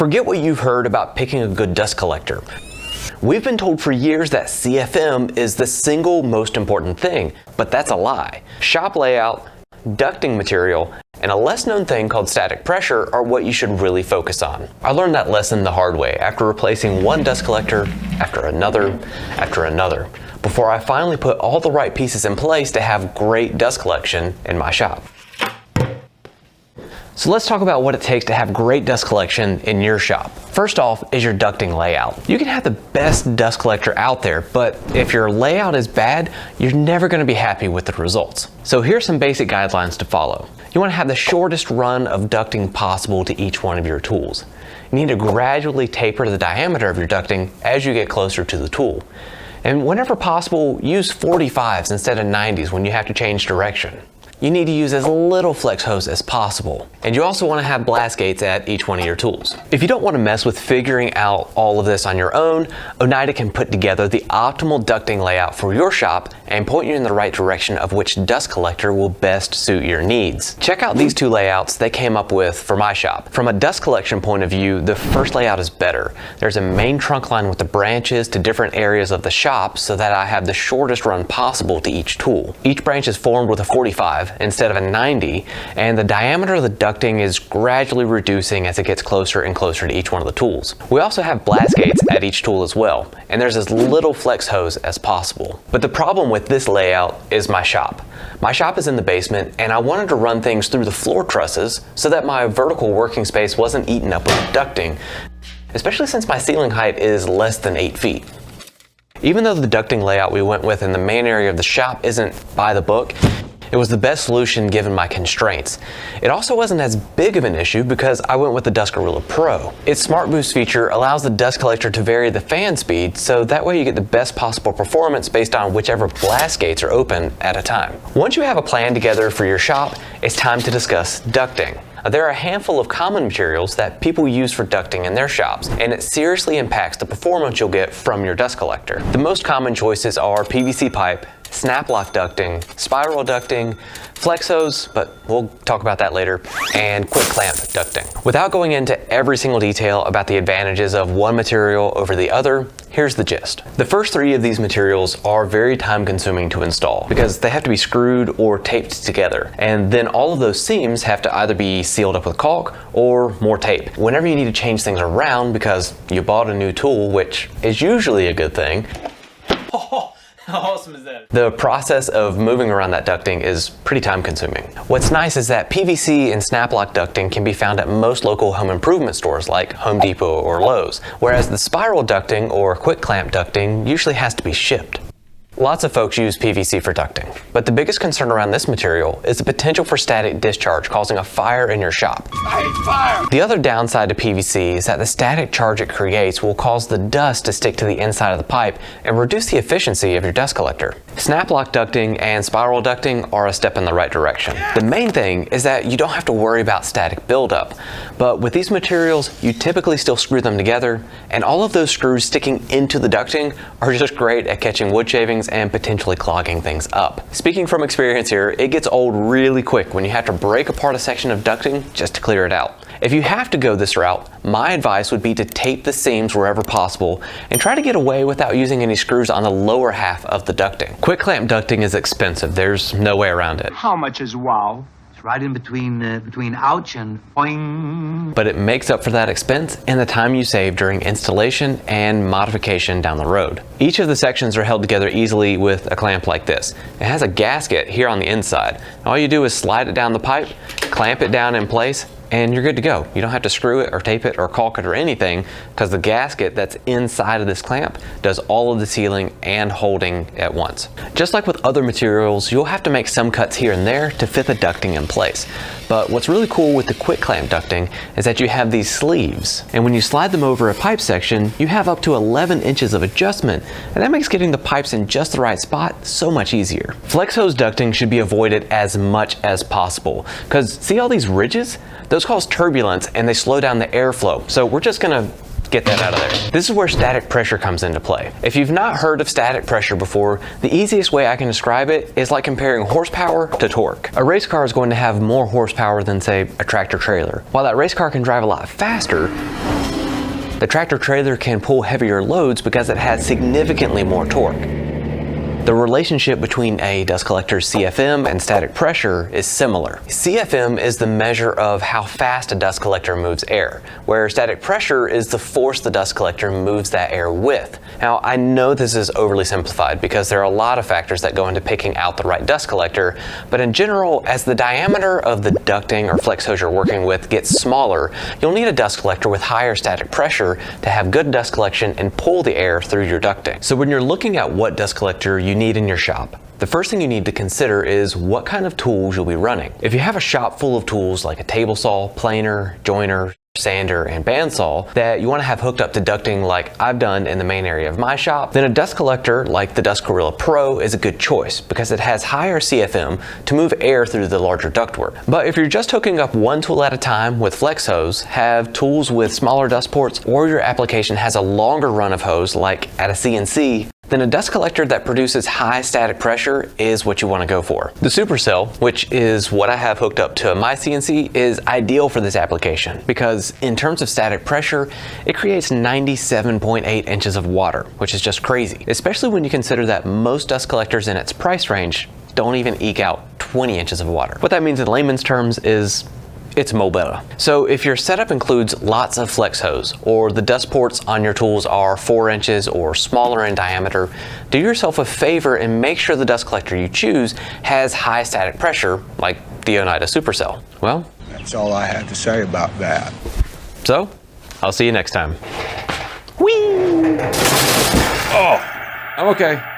Forget what you've heard about picking a good dust collector. We've been told for years that CFM is the single most important thing, but that's a lie. Shop layout, ducting material, and a less known thing called static pressure are what you should really focus on. I learned that lesson the hard way after replacing one dust collector after another, before I finally put all the right pieces in place to have great dust collection in my shop. So let's talk about what it takes to have great dust collection in your shop. First off is your ducting layout. You can have the best dust collector out there, but if your layout is bad, you're never going to be happy with the results. So here's some basic guidelines to follow. You want to have the shortest run of ducting possible to each one of your tools. You need to gradually taper the diameter of your ducting as you get closer to the tool. And whenever possible, use 45s instead of 90s when you have to change direction. You need to use as little flex hose as possible. And you also want to have blast gates at each one of your tools. If you don't want to mess with figuring out all of this on your own, Oneida can put together the optimal ducting layout for your shop and point you in the right direction of which dust collector will best suit your needs. Check out these two layouts they came up with for my shop. From a dust collection point of view, the first layout is better. There's a main trunk line with the branches to different areas of the shop so that I have the shortest run possible to each tool. Each branch is formed with a 45 instead of a 90, and the diameter of the ducting is gradually reducing as it gets closer and closer to each one of the tools. We also have blast gates at each tool as well, and there's as little flex hose as possible. But the problem with this layout is my shop. My shop is in the basement, and I wanted to run things through the floor trusses so that my vertical working space wasn't eaten up with ducting, especially since my ceiling height is less than 8 feet. Even though the ducting layout we went with in the main area of the shop isn't by the book, it was the best solution given my constraints. It also wasn't as big of an issue because I went with the Dust Gorilla Pro. Its Smart Boost feature allows the dust collector to vary the fan speed, so that way you get the best possible performance based on whichever blast gates are open at a time. Once you have a plan together for your shop, it's time to discuss ducting. There are a handful of common materials that people use for ducting in their shops, and it seriously impacts the performance you'll get from your dust collector. The most common choices are PVC pipe, snap lock ducting, spiral ducting, flex hose, but we'll talk about that later, and quick clamp ducting. Without going into every single detail about the advantages of one material over the other, here's the gist. The first three of these materials are very time consuming to install because they have to be screwed or taped together. And then all of those seams have to either be sealed up with caulk or more tape. Whenever you need to change things around because you bought a new tool, which is usually a good thing, how awesome is that? the process of moving around that ducting is pretty time consuming. What's nice is that PVC and snap lock ducting can be found at most local home improvement stores like Home Depot or Lowe's, whereas the spiral ducting or quick clamp ducting usually has to be shipped. Lots of folks use PVC for ducting, but the biggest concern around this material is the potential for static discharge causing a fire in your shop. I hate fire! The other downside to PVC is that the static charge it creates will cause the dust to stick to the inside of the pipe and reduce the efficiency of your dust collector. Snap lock ducting and spiral ducting are a step in the right direction. The main thing is that you don't have to worry about static buildup, but with these materials, you typically still screw them together, and all of those screws sticking into the ducting are just great at catching wood shavings and potentially clogging things up. Speaking from experience here, it gets old really quick when you have to break apart a section of ducting just to clear it out. If you have to go this route, my advice would be to tape the seams wherever possible and try to get away without using any screws on the lower half of the ducting. Quick clamp ducting is expensive, there's no way around it. How much is wow? It's right in between ouch and boing. But it makes up for that expense and the time you save during installation and modification down the road. Each of the sections are held together easily with a clamp like this. It has a gasket here on the inside. All you do is slide it down the pipe, clamp it down in place, and you're good to go. You don't have to screw it or tape it or caulk it or anything because the gasket that's inside of this clamp does all of the sealing and holding at once. Just like with other materials, you'll have to make some cuts here and there to fit the ducting in place. But what's really cool with the quick clamp ducting is that you have these sleeves, and when you slide them over a pipe section, you have up to 11 inches of adjustment, and that makes getting the pipes in just the right spot so much easier. Flex hose ducting should be avoided as much as possible because see all these ridges? Those cause turbulence and they slow down the airflow. So we're just gonna get that out of there. This is where static pressure comes into play. If you've not heard of static pressure before, the easiest way I can describe it is like comparing horsepower to torque. A race car is going to have more horsepower than say a tractor trailer. While that race car can drive a lot faster, The tractor trailer can pull heavier loads because it has significantly more torque. The relationship between a dust collector's CFM and static pressure is similar. CFM is the measure of how fast a dust collector moves air, where static pressure is the force the dust collector moves that air with. Now, I know this is overly simplified because there are a lot of factors that go into picking out the right dust collector, but in general, as the diameter of the ducting or flex hose you're working with gets smaller, you'll need a dust collector with higher static pressure to have good dust collection and pull the air through your ducting. So when you're looking at what dust collector you need in your shop, the first thing you need to consider is what kind of tools you'll be running. If you have a shop full of tools like a table saw, planer, joiner, sander, and bandsaw that you want to have hooked up to ducting like I've done in the main area of my shop, then a dust collector like the Dust Gorilla Pro is a good choice because it has higher CFM to move air through the larger ductwork. But if you're just hooking up one tool at a time with flex hose, have tools with smaller dust ports, or your application has a longer run of hose like at a CNC, then a dust collector that produces high static pressure is what you want to go for. The Supercell, which is what I have hooked up to my CNC, is ideal for this application because in terms of static pressure, it creates 97.8 inches of water, which is just crazy, especially when you consider that most dust collectors in its price range don't even eke out 20 inches of water. What that means in layman's terms is it's mobile. So if your setup includes lots of flex hose, or the dust ports on your tools are 4 inches or smaller in diameter, do yourself a favor and make sure the dust collector you choose has high static pressure, like the Oneida Supercell. Well, that's all I have to say about that. So, I'll see you next time. Whee! Oh, I'm okay.